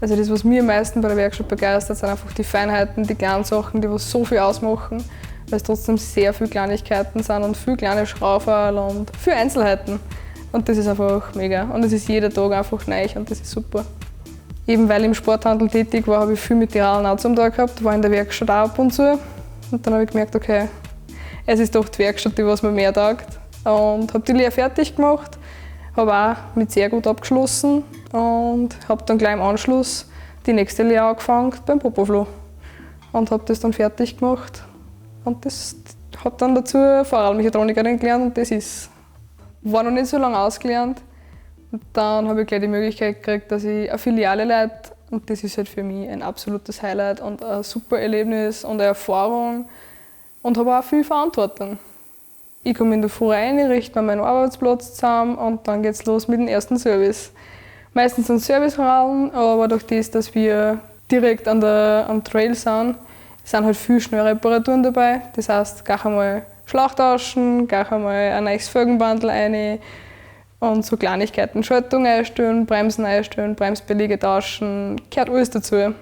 Also das, was mir am meisten bei der Werkstatt begeistert, sind einfach die Feinheiten, die kleinen Sachen, die was so viel ausmachen, weil es trotzdem sehr viele Kleinigkeiten sind und viele kleine Schrauberl und viele Einzelheiten. Und das ist einfach mega. Und es ist jeder Tag einfach neu und das ist super. Eben weil ich im Sporthandel tätig war, habe ich viel mit die Radlen auch zum Tag gehabt, war in der Werkstatt auch ab und zu. Und dann habe ich gemerkt, okay, es ist doch die Werkstatt, die was mir mehr taugt. Und habe die Lehre fertig gemacht, habe auch mit sehr gut abgeschlossen und habe dann gleich im Anschluss die nächste Lehre angefangen beim Popoflo. Und habe das dann fertig gemacht. Und das habe dann dazu Fahrradmechatronikerin gelernt und das war noch nicht so lange ausgelernt. Und dann habe ich gleich die Möglichkeit gekriegt, dass ich eine Filiale leite. Und das ist halt für mich ein absolutes Highlight und ein super Erlebnis und eine Erfahrung. Und habe auch viel Verantwortung. Ich komme in der Früh rein, ich richte mir meinen Arbeitsplatz zusammen und dann geht es los mit dem ersten Service. Meistens sind Serviceradeln, aber durch das, dass wir direkt am Trail sind halt viel schnelle Reparaturen dabei. Das heißt, gleich einmal Schlauch tauschen, gleich einmal ein neues Felgenbandel rein und so Kleinigkeiten, Schaltung einstellen, Bremsen einstellen, Bremsbeläge tauschen, gehört alles dazu.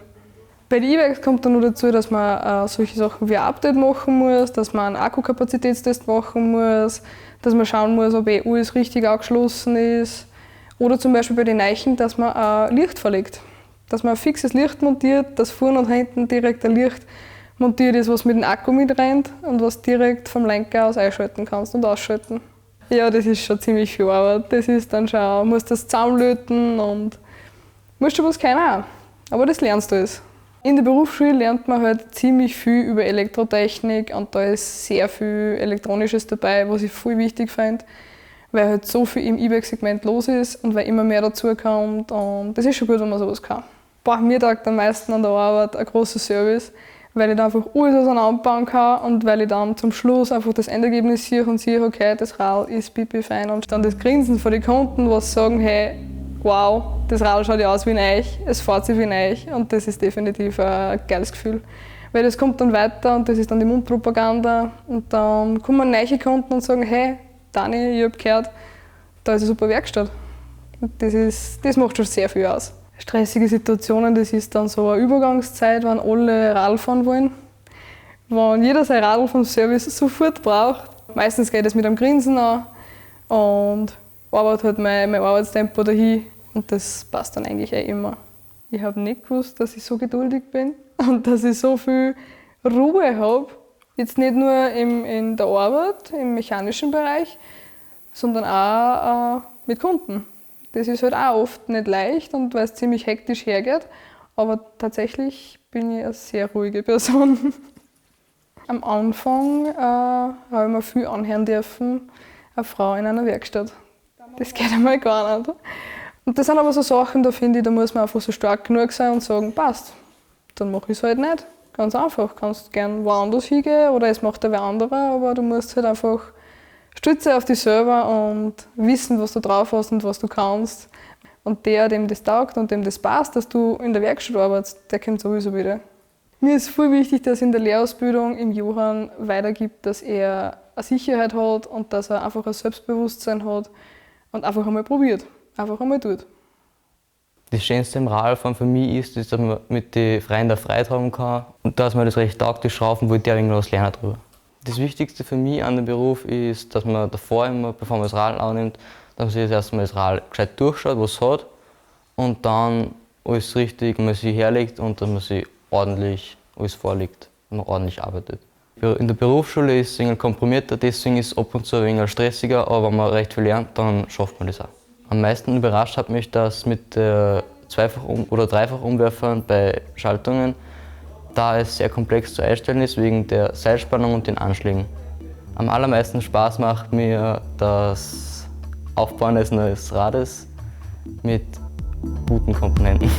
Bei den E-Bikes kommt dann noch dazu, dass man solche Sachen wie ein Update machen muss, dass man einen Akkukapazitätstest machen muss, dass man schauen muss, ob alles richtig angeschlossen ist. Oder zum Beispiel bei den Neichen, dass man ein Licht verlegt. Dass man ein fixes Licht montiert, dass vorne und hinten direkt ein Licht montiert ist, was mit dem Akku mitrennt und was direkt vom Lenker aus einschalten kannst und ausschalten. Ja, das ist schon ziemlich viel Arbeit. Das ist dann schon, musst das zusammenlöten und musst schon was können auch. Aber das lernst du alles. In der Berufsschule lernt man halt ziemlich viel über Elektrotechnik und da ist sehr viel Elektronisches dabei, was ich voll wichtig finde, weil halt so viel im E-Bike-Segment los ist und weil immer mehr dazu kommt und das ist schon gut, wenn man sowas kann. Mir taugt am meisten an der Arbeit ein großer Service, weil ich da einfach alles auseinanderbauen kann und weil ich dann zum Schluss einfach das Endergebnis sehe und sehe, okay, das Rad ist pipi-fein und dann das Grinsen von den Kunden, was sagen, hey, wow, das Rad schaut ja aus wie neu, es fährt sich wie neu und das ist definitiv ein geiles Gefühl. Weil das kommt dann weiter und das ist dann die Mundpropaganda und dann kommen neue Kunden und sagen, hey, Dani, ich habe gehört, da ist eine super Werkstatt. Und das macht schon sehr viel aus. Stressige Situationen, das ist dann so eine Übergangszeit, wenn alle Radl fahren wollen. Wenn jeder sein Radl vom Service sofort braucht. Meistens geht es mit einem Grinsen an und arbeitet halt mein Arbeitstempo dahin und das passt dann eigentlich immer. Ich habe nicht gewusst, dass ich so geduldig bin und dass ich so viel Ruhe habe. Jetzt nicht nur in der Arbeit, im mechanischen Bereich, sondern auch mit Kunden. Das ist halt auch oft nicht leicht und weil es ziemlich hektisch hergeht, aber tatsächlich bin ich eine sehr ruhige Person. Am Anfang habe ich mir viel anhören dürfen, eine Frau in einer Werkstatt. Das geht einmal gar nicht. Und das sind aber so Sachen, da finde ich, da muss man einfach so stark genug sein und sagen, passt, dann mache ich es halt nicht. Ganz einfach, du kannst gerne woanders hingehen oder es macht wer anderer, aber du musst halt einfach stützen auf dich selber und wissen, was du drauf hast und was du kannst. Und der, dem das taugt und dem das passt, dass du in der Werkstatt arbeitest, der kommt sowieso wieder. Mir ist voll wichtig, dass in der Lehrausbildung im Johann weitergibt, dass er eine Sicherheit hat und dass er einfach ein Selbstbewusstsein hat und einfach einmal probiert, einfach einmal tut. Das Schönste im Radfahren für mich ist, dass man mit den Freien da Freude haben kann und dass man das recht taugt, das Schrauben, wollte ich irgendwas lernen drüber. Das Wichtigste für mich an dem Beruf ist, dass man davor immer, bevor man das Rad annimmt, dass man sich das erste Mal das Rad gescheit durchschaut, was es hat und dann alles richtig, man sich herlegt und dass man sich ordentlich alles vorlegt und man ordentlich arbeitet. In der Berufsschule ist es ein wenig komprimierter, deswegen ist es ab und zu ein wenig stressiger, aber wenn man recht viel lernt, dann schafft man das auch. Am meisten überrascht hat mich das mit oder Dreifachumwerfern bei Schaltungen, da es sehr komplex zu einstellen ist wegen der Seilspannung und den Anschlägen. Am allermeisten Spaß macht mir das Aufbauen eines neuen Rades mit guten Komponenten.